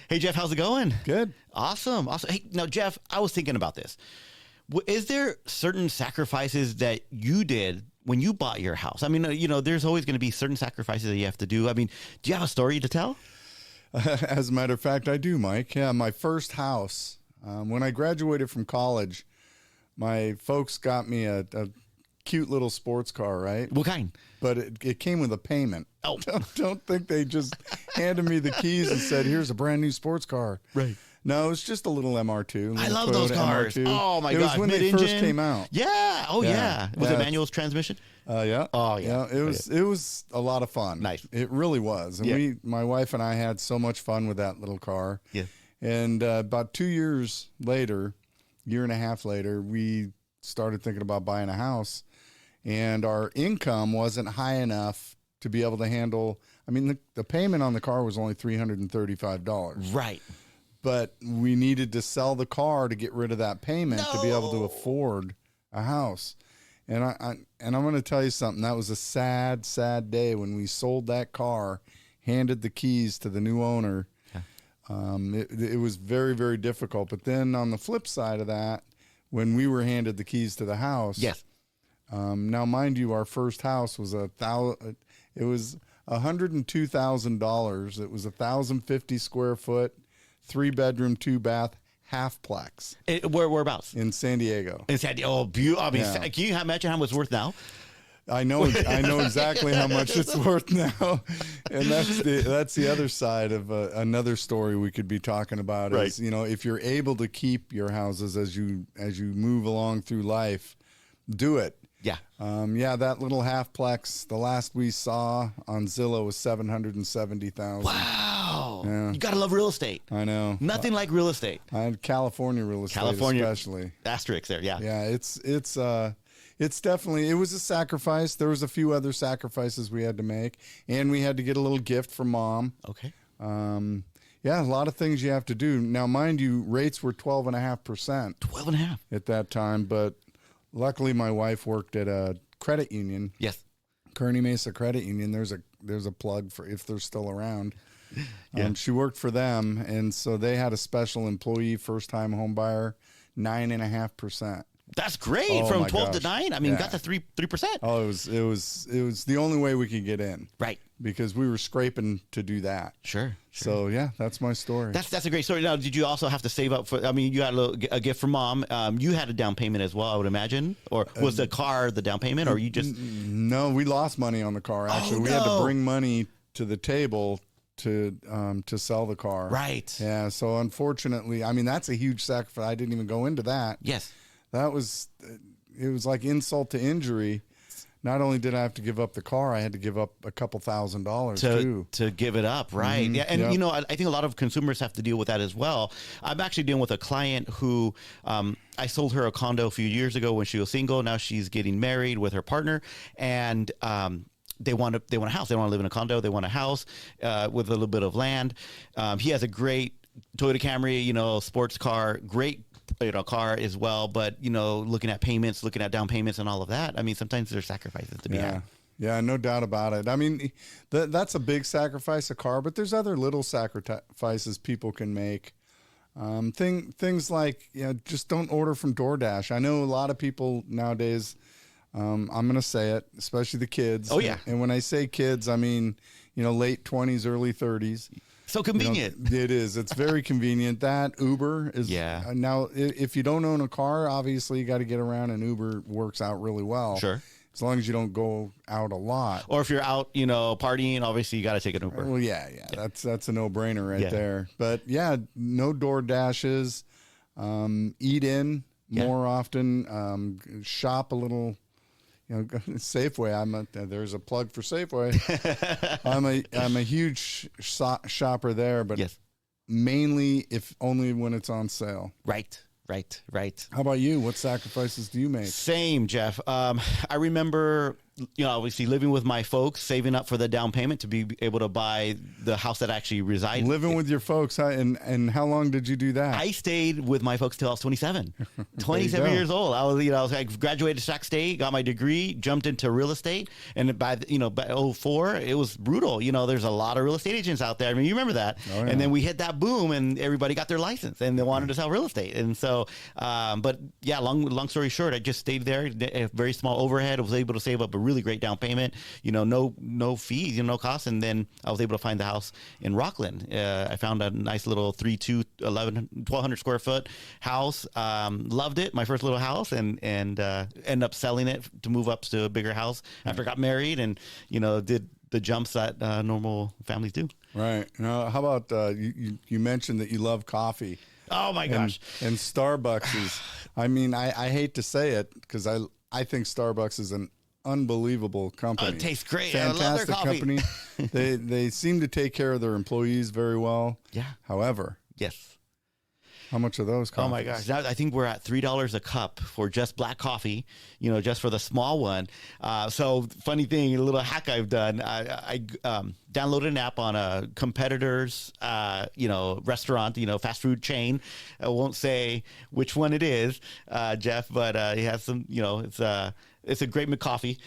Hey, Jeff, how's it going? Good. Awesome. Hey, now, Jeff, I was thinking about this. Is there certain sacrifices that you did when you bought your house? I mean, there's always going to be certain sacrifices that you have to do. I mean, do you have a story to tell? As a matter of fact, I do, Mike. Yeah, my first house, when I graduated from college, my folks got me a cute little sports car, right? What kind? But it came with a payment. Oh. Don't think they just handed me the keys and said, here's a brand new sports car. Right. No, it was just a little MR2. I love those cars. MR2. Oh, my God. It was when they first came out. Yeah. Oh, yeah. Was it manual transmission? Yeah. Oh, yeah. It was a lot of fun. Nice. It really was. And my wife and I had so much fun with that little car. Yeah. And about 2 years later, year and a half later, we started thinking about buying a house. And our income wasn't high enough to be able to handle. I mean, the payment on the car was only $335. Right. But we needed to sell the car to get rid of that payment to be able to afford a house. And I'm going to tell you something. That was a sad, sad day when we sold that car, handed the keys to the new owner. Yeah. It was very, very difficult. But then on the flip side of that, when we were handed the keys to the house, yes. Now, mind you, our first house was $102,000. It was 1,050 square foot, 3-bedroom, 2-bath, half-plex. Whereabouts? In San Diego. In San Diego. Oh, beautiful. I mean, can you imagine how much it's worth now? I know exactly how much it's worth now, and that's the other side of another story we could be talking about. Right. Is if you're able to keep your houses as you move along through life, do it. Yeah. That little halfplex, the last we saw on Zillow was $770,000. Wow. Yeah. You got to love real estate. I know. Nothing like real estate. California real estate, especially. Asterisk there, yeah. Yeah, it's definitely, it was a sacrifice. There was a few other sacrifices we had to make, and we had to get a little gift from Mom. Okay. A lot of things you have to do. Now, mind you, rates were 12.5%. 12.5 at that time, but luckily, my wife worked at a credit union. Yes. Kearney Mesa Credit Union. There's a plug for if they're still around. Yeah. She worked for them, and so they had a special employee first-time home buyer, 9.5%. That's great. From 12 to 9. I mean, got the 3%. Oh, it was the only way we could get in. Right. Because we were scraping to do that. Sure. So that's my story. That's a great story. Now, did you also have to save up for? I mean, you got a gift from Mom. You had a down payment as well, I would imagine. Or was the car the down payment, or you just? No, we lost money on the car. Actually, we had to bring money to the table to sell the car. Right. Yeah. So unfortunately, I mean, that's a huge sacrifice. I didn't even go into that. Yes. It was like insult to injury. Not only did I have to give up the car, I had to give up a couple $1,000 too. To give it up, right? Mm-hmm. Yeah, and I think a lot of consumers have to deal with that as well. I'm actually dealing with a client who I sold her a condo a few years ago when she was single. Now she's getting married with her partner, and they want a house. They want to live in a condo. They want a house with a little bit of land. He has a great Toyota Camry, sports car, great car as well, but looking at payments, looking at down payments and all of that, I mean, sometimes there's sacrifices to be had. Yeah, no doubt about it. I mean, that's a big sacrifice, a car, but there's other little sacrifices people can make. Things like, just don't order from DoorDash. I know a lot of people nowadays, I'm going to say it, especially the kids. Oh, yeah. And when I say kids, I mean, late 20s, early 30s. So convenient. It is. It's very convenient. That Uber is. Yeah. Now, if you don't own a car, obviously you got to get around, and Uber works out really well. Sure. As long as you don't go out a lot. Or if you're out, partying, obviously you got to take an Uber. Well, yeah. That's a no-brainer right there. But no door dashes. Eat in more often. Shop a little. Safeway. There's a plug for Safeway. I'm a huge shopper there, but mainly if only when it's on sale. Right. How How about you? What sacrifices do you make? Same, Jeff. I remember, obviously living with my folks, saving up for the down payment to be able to buy the house that I actually reside. Living with your folks, huh? And how long did you do that? I stayed with my folks till I was 27. 27 years old. I graduated Sac State, got my degree, jumped into real estate, and by '04, it was brutal. There's a lot of real estate agents out there. I mean, you remember that. Oh, yeah. And then we hit that boom, and everybody got their license, and they wanted to sell real estate. And so, but yeah, long story short, I just stayed there. A very small overhead. I was able to save up a really great down payment. No fees, no costs, and then I was able to find the house in Rockland. I found a nice little 1,200 square foot house. Loved it. My first little house, and ended up selling it to move up to a bigger house after I got married, and did the jumps that normal families do. Right. Now, how about you mentioned that you love coffee? Oh my gosh. And Starbucks is, I mean, I hate to say it because I think Starbucks is an unbelievable company. It tastes great. Fantastic I love their coffee. company. They seem to take care of their employees very well. Yeah. However, yes. how much are those coffees? Oh my gosh! Now I think we're at $3 a cup for just black coffee. Just for the small one. So funny thing, a little hack I've done. I downloaded an app on a competitor's, restaurant, fast food chain. I won't say which one it is, Jeff, but he has some. It's a great McCoffee,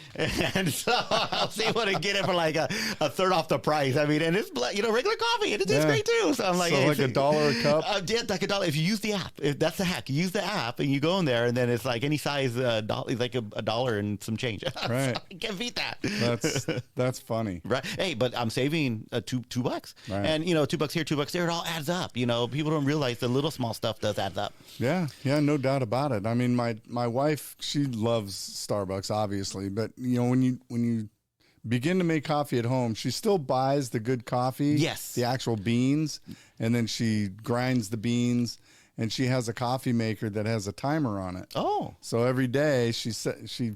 and so I was able to get it for like a third off the price. I mean, and it's regular coffee, and it tastes great too. So I'm like, so like $1 a cup. Yeah, like $1. If you use the app, that's the hack. You use the app, and you go in there, and then it's like any size. It's like $1 and some change. Right, so I can't beat that. That's funny, right? Hey, but I'm saving $2, right. And $2 here, $2 there. It all adds up. People don't realize the little small stuff does add up. Yeah, no doubt about it. I mean, my wife, she loves Starbucks, obviously, but when you begin to make coffee at home, she still buys the good coffee, yes, the actual beans, and then she grinds the beans, and she has a coffee maker that has a timer on it. Oh, so every day she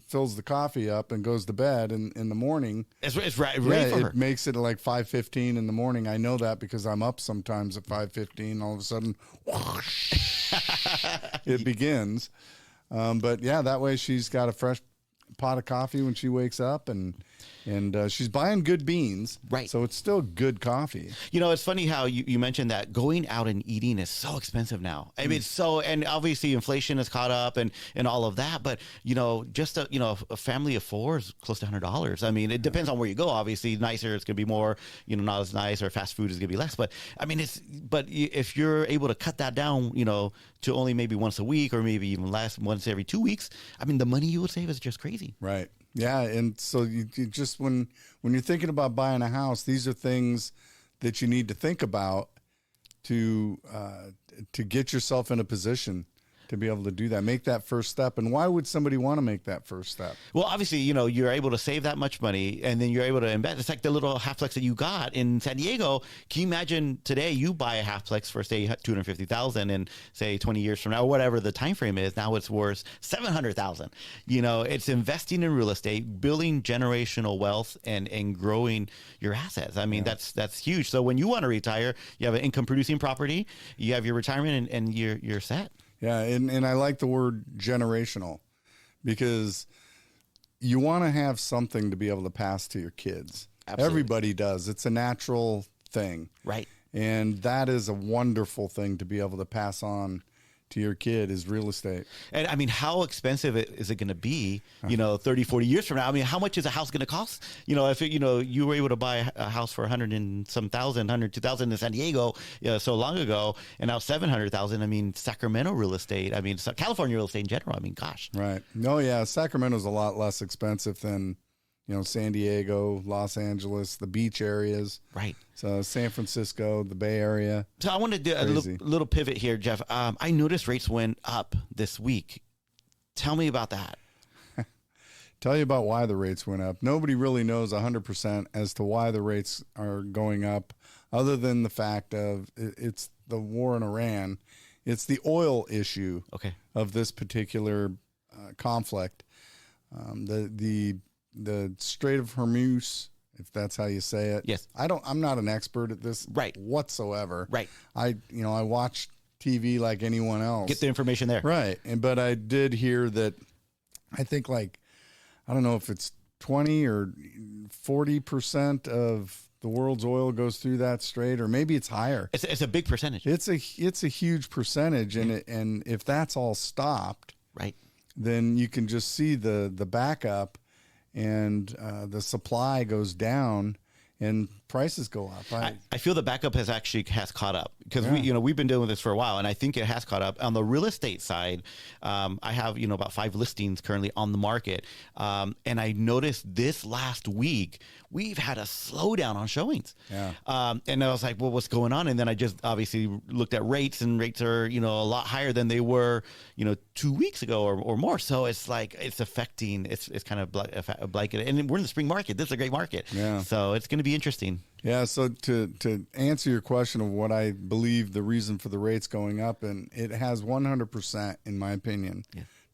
fills the coffee up and goes to bed, and in the morning it's ready for her. It makes it like 5:15 in the morning. I know that because I'm up sometimes at 5:15. All of a sudden, whoosh, it begins. But yeah, that way she's got a fresh pot of coffee when she wakes up, and she's buying good beans, right? So it's still good coffee. It's funny how you mentioned that going out and eating is so expensive now. I mean, and obviously inflation has caught up and all of that. But just a family of four is close to $100. I mean, it depends on where you go. Obviously, nicer it's gonna be more. Not as nice, or fast food is gonna be less. But I mean, if you're able to cut that down, to only maybe once a week, or maybe even less, once every 2 weeks. I mean, the money you would save is just crazy. Right. Yeah, and so you just when you're thinking about buying a house, these are things that you need to think about to get yourself in a position to be able to do that, make that first step. And why would somebody want to make that first step? Well, obviously, you're able to save that much money, and then you're able to invest. It's like the little halfplex that you got in San Diego. Can you imagine today you buy a halfplex for say $250,000, and say 20 years from now, or whatever the time frame is, now it's worth $700,000. It's investing in real estate, building generational wealth, and growing your assets. I mean, that's huge. So when you want to retire, you have an income producing property, you have your retirement, and you're set. Yeah, and I like the word generational, because you want to have something to be able to pass to your kids. Absolutely. Everybody does. It's a natural thing. Right. And that is a wonderful thing to be able to pass on to your kid, is real estate. And I mean, how expensive is it going to be, 30, 40 years from now? I mean, how much is a house going to cost? If you were able to buy a house for 100 and some thousand, 102,000 in San Diego, so long ago, and now 700,000. I mean, Sacramento real estate. I mean, California real estate in general. I mean, gosh. Right. No, yeah. Sacramento's a lot less expensive than, San Diego, Los Angeles, the beach areas. Right. So San Francisco, the Bay Area. So I want to do a little pivot here, Jeff. I noticed rates went up this week. Tell me about that. Tell you about why the rates went up. Nobody really knows 100% as to why the rates are going up, other than the fact of it's the war in Iran. It's the oil issue of this particular conflict. The Strait of Hormuz, if that's how you say it. Yes. I'm not an expert at this whatsoever. Right. I watch TV like anyone else. Get the information there. Right. But I did hear that, I think I don't know if it's 20 or 40% of the world's oil goes through that strait, or maybe it's higher. It's a big percentage. It's a huge percentage, and if that's all stopped, right, then you can just see the backup, and the supply goes down, and prices go up. I feel the backup has caught up because we've been dealing with this for a while, and I think it has caught up on the real estate side. I have about 5 listings currently on the market, and I noticed this last week we've had a slowdown on showings. Yeah. And I was like, well, what's going on? And then I just obviously looked at rates, and rates are a lot higher than they were 2 weeks ago or more. So it's like it's affecting. It's kind of blanket, and we're in the spring market. This is a great market. Yeah. So it's going to be interesting. Yeah, so to answer your question of what I believe the reason for the rates going up, and it has 100%, in my opinion,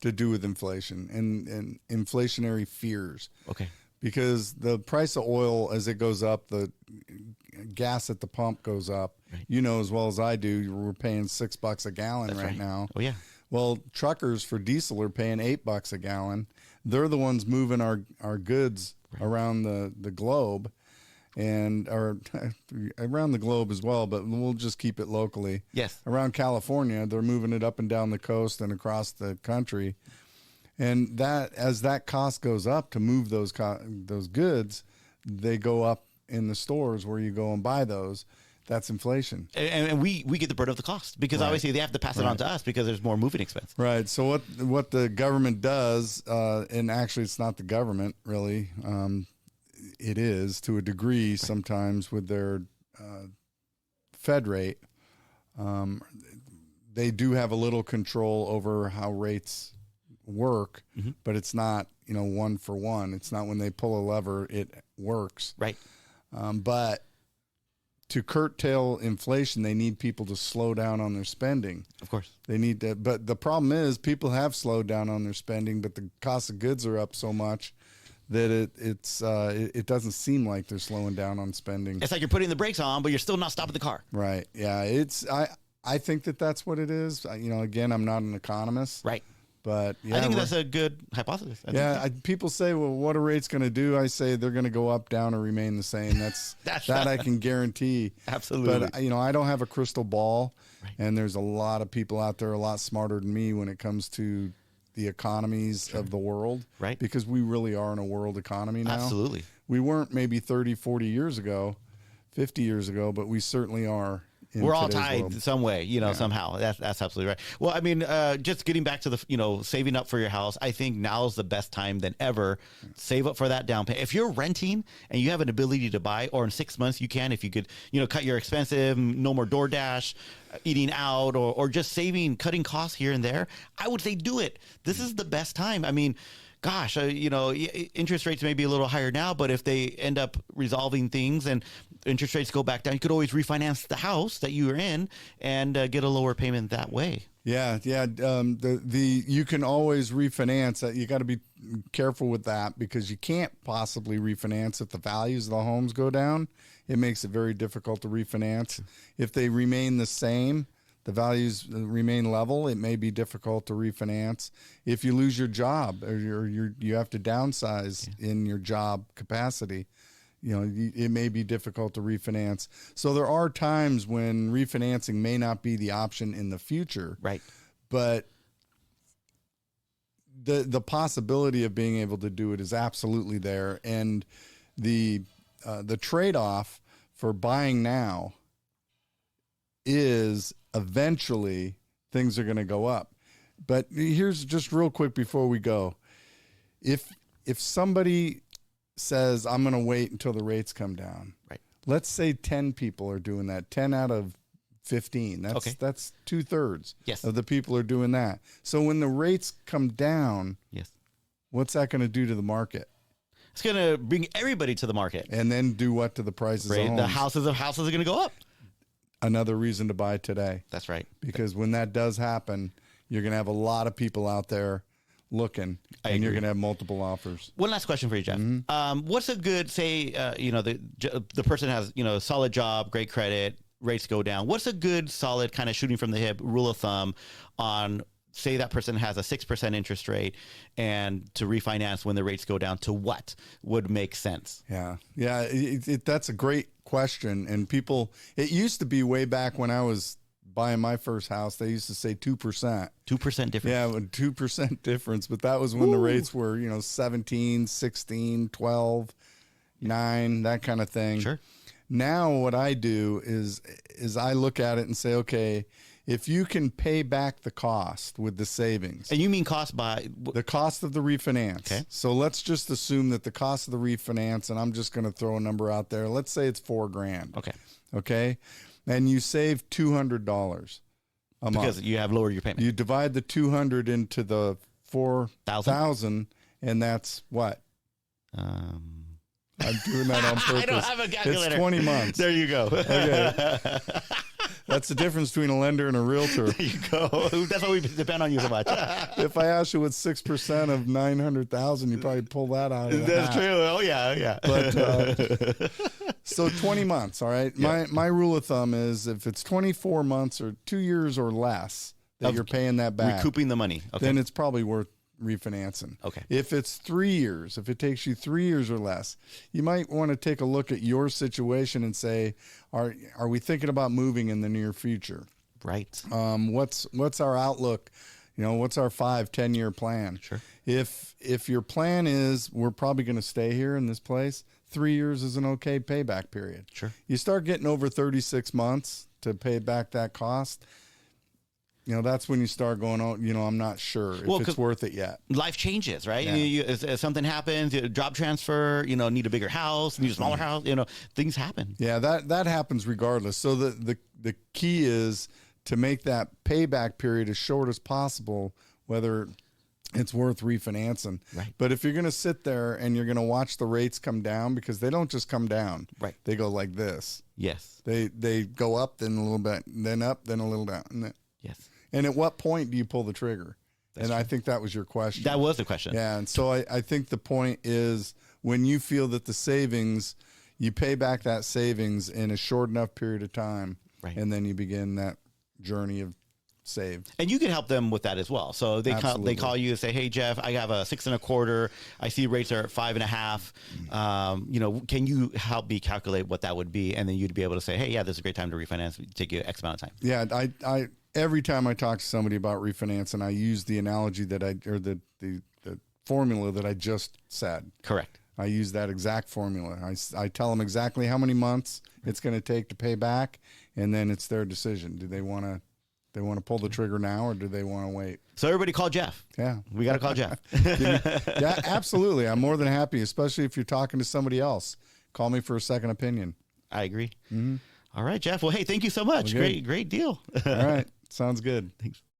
to do with inflation and inflationary fears. Okay. Because the price of oil, as it goes up, the gas at the pump goes up. Right. As well as I do, we're paying $6 a gallon right now. Oh, yeah. Well, truckers for diesel are paying $8 a gallon. They're the ones moving our goods around the globe. Or around the globe as well, but we'll just keep it locally. Yes. Around California, they're moving it up and down the coast and across the country. And that, as that cost goes up to move those goods, they go up in the stores where you go and buy those. That's inflation. And we get the burden of the cost because obviously they have to pass it on to us because there's more moving expense. Right. So what the government does, and actually it's not the government really, it is to a degree sometimes with their Fed rate. They do have a little control over how rates work, but it's not, one for one. It's not when they pull a lever, it works. Right. But to curtail inflation, they need people to slow down on their spending. Of course. They need to, but the problem is people have slowed down on their spending, but the cost of goods are up so much that it doesn't seem like they're slowing down on spending. It's like you're putting the brakes on, but you're still not stopping the car. Right. Yeah. I think that's what it is. Again, I'm not an economist. Right. But yeah, I think that's a good hypothesis. People say, well, what are rates going to do? I say they're going to go up, down, or remain the same. That's that I can guarantee. Absolutely. But I don't have a crystal ball, and there's a lot of people out there a lot smarter than me when it comes to the economies of the world, right? Because we really are in a world economy now. Absolutely. We weren't maybe 30, 40 years ago, 50 years ago, but we certainly are. We're all tied some way, somehow. That's absolutely right. Well, I mean, just getting back to the, saving up for your house, I think now is the best time than ever. Save up for that down payment. If you're renting and you have an ability to buy, or in 6 months you can, if you could, cut your expensive, no more DoorDash, eating out, or just cutting costs here and there, I would say do it. This is the best time. I mean, gosh, interest rates may be a little higher now, but if they end up resolving things and interest rates go back down, you could always refinance the house that you were in and get a lower payment that way. Yeah. You can always refinance. You got to be careful with that because you can't possibly refinance if the values of the homes go down. It makes it very difficult to refinance. If they remain the same, the values remain level, it may be difficult to refinance. If you lose your job or you have to downsize in your job capacity, it may be difficult to refinance. So there are times when refinancing may not be the option in the future. Right. But the possibility of being able to do it is absolutely there. And the trade-off for buying now is eventually things are going to go up. But here's just real quick before we go. If somebody says, I'm going to wait until the rates come down. Right. Let's say 10 people are doing that. 10 out of 15. That's 2/3 of the people are doing that. So when the rates come down, what's that going to do to the market? It's going to bring everybody to the market. And then do what to the prices of homes? The houses are going to go up. Another reason to buy today. That's right. Because when that does happen, you're going to have a lot of people out there looking, and you're going to have multiple offers. One last question for you, Jeff. What's a good, say, the person has, solid job, great credit, rates go down. What's a good, solid kind of shooting from the hip rule of thumb on say that person has a 6% interest rate, and to refinance when the rates go down to what would make sense? Yeah. Yeah. That's a great question. And people, it used to be way back when I was buying my first house, they used to say 2%. 2% difference. Yeah, 2% difference. But that was when the rates were, 17, 16, 12, 9, that kind of thing. Sure. Now what I do is I look at it and say, okay, if you can pay back the cost with the savings. And you mean cost by? The cost of the refinance. Okay. So let's just assume that the cost of the refinance, and I'm just going to throw a number out there. Let's say it's $4,000. Okay. Okay. And you save $200 a month. Because you have lowered your payment. You divide the 200 into the 4,000, and that's what? I'm doing that on purpose. I don't have a calculator. It's 20 months. There you go. Okay. That's the difference between a lender and a realtor. There you go. That's why we depend on you so much. If I asked you what 6% of 900,000, you probably pull that out of the That's hat. true. Oh yeah, yeah. But so 20 months, all right? Yeah. My rule of thumb is if it's 24 months or 2 years or less that you're paying that back, recouping the money. Okay. then it's probably worth refinancing. Okay. If it's 3 years, if it takes you 3 years or less, you might want to take a look at your situation and say, are we thinking about moving in the near future? Right. What's our outlook? What's our 5-10 year plan? Sure. If your plan is we're probably going to stay here in this place, 3 years is an okay payback period. Sure. You start getting over 36 months to pay back that cost, that's when you start going, I'm not sure if it's worth it yet. Life changes, right? Yeah. As something happens, job transfer, need a bigger house, need a smaller house, things happen. Yeah, that happens regardless. So the key is to make that payback period as short as possible, whether it's worth refinancing. Right. But if you're going to sit there and you're going to watch the rates come down, because they don't just come down. Right. They go like this. Yes. They go up, then a little bit, then up, then a little down. Yes. And at what point do you pull the trigger? I think that was your question. That was the question. Yeah. And so I think the point is when you feel that the savings, you pay back that savings in a short enough period of time. Right. And then you begin that journey of save. And you can help them with that as well. So they call you and say, "Hey Jeff, I have a 6.25. I see rates are at 5.5. Can you help me calculate what that would be?" And then you'd be able to say, "Hey, yeah, this is a great time to refinance. It'd take you X amount of time." Yeah, I every time I talk to somebody about refinancing, I use the analogy that the formula that I just said. Correct. I use that exact formula. I tell them exactly how many months it's going to take to pay back, and then it's their decision. Do they want to pull the trigger now, or do they want to wait? So everybody call Jeff. Yeah. We got to call Jeff. Yeah, absolutely. I'm more than happy, especially if you're talking to somebody else. Call me for a second opinion. I agree. Mm-hmm. All right, Jeff. Well, hey, thank you so much. Well, great deal. All right. Sounds good. Thanks.